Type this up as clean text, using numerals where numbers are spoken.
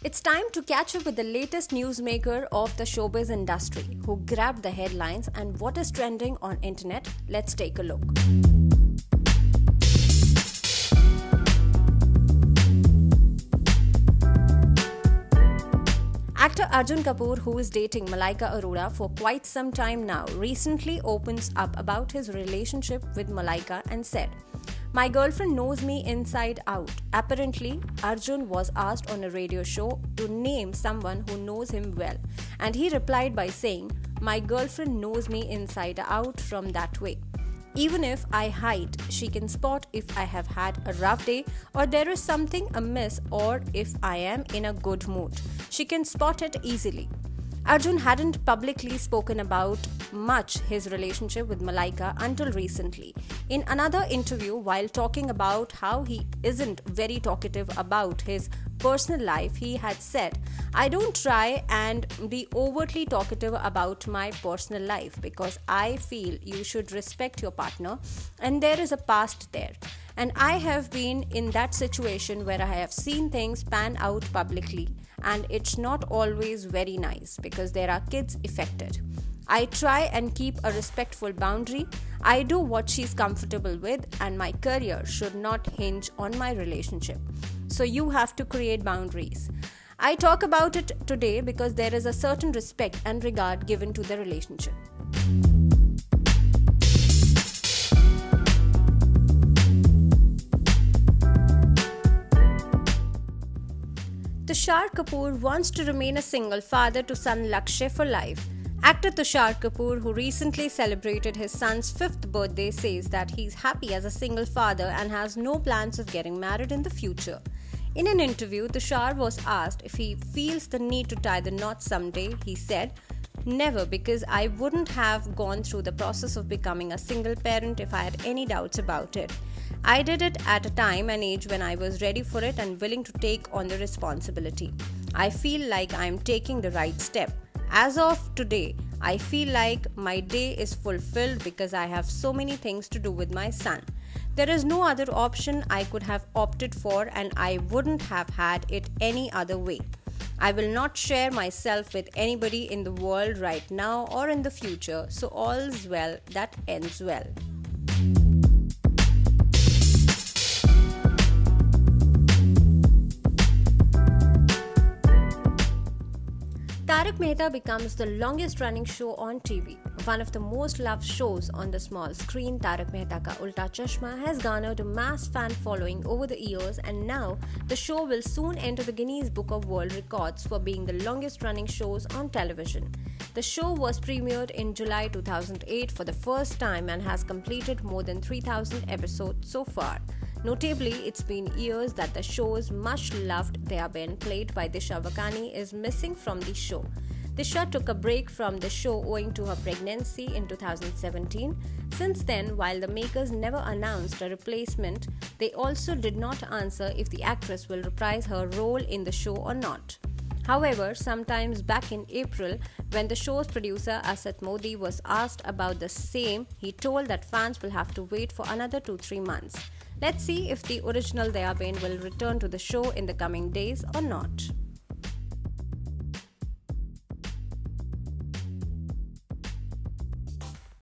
It's time to catch up with the latest newsmaker of the showbiz industry who grabbed the headlines and what is trending on internet. Let's take a look. Actor Arjun Kapoor, who is dating Malaika Arora for quite some time now, recently opens up about his relationship with Malaika and said, "My girlfriend knows me inside out." Apparently, Arjun was asked on a radio show to name someone who knows him well, and he replied by saying, "My girlfriend knows me inside out from that way. Even if I hide, she can spot if I have had a rough day or there is something amiss, or if I am in a good mood. She can spot it easily." Arjun hadn't publicly spoken about much his relationship with Malaika until recently. In another interview, while talking about how he isn't very talkative about his personal life, he had said, "I don't try and be overtly talkative about my personal life because I feel you should respect your partner and there is a past there. And I have been in that situation where I have seen things pan out publicly and it's not always very nice because there are kids affected. I try and keep a respectful boundary. I do what she's comfortable with, and my career should not hinge on my relationship. So you have to create boundaries. I talk about it today because there is a certain respect and regard given to the relationship." Tushar Kapoor wants to remain a single father to son Lakshay for life. Actor Tushar Kapoor, who recently celebrated his son's 5th birthday, says that he's happy as a single father and has no plans of getting married in the future. In an interview, Tushar was asked if he feels the need to tie the knot someday. He said, "Never, because I wouldn't have gone through the process of becoming a single parent if I had any doubts about it. I did it at a time and age when I was ready for it and willing to take on the responsibility. I feel like I'm taking the right step. As of today, I feel like my day is fulfilled because I have so many things to do with my son. There is no other option I could have opted for, and I wouldn't have had it any other way. I will not share myself with anybody in the world right now or in the future, so all's well that ends well." Tarak Mehta becomes the longest running show on TV. One of the most loved shows on the small screen, Tarak Mehta Ka Ulta Chashma has garnered a mass fan following over the years, and now the show will soon enter the Guinness Book of World Records for being the longest running shows on television. The show was premiered in July 2008 for the first time and has completed more than 3,000 episodes so far. Notably, it's been years that the show's much-loved Daya Bein, played by Disha Vakani, is missing from the show. Disha took a break from the show owing to her pregnancy in 2017. Since then, while the makers never announced a replacement, they also did not answer if the actress will reprise her role in the show or not. However, sometimes back in April, when the show's producer Asad Modi was asked about the same, he told that fans will have to wait for another 2-3 months. Let's see if the original Daya Bein will return to the show in the coming days or not.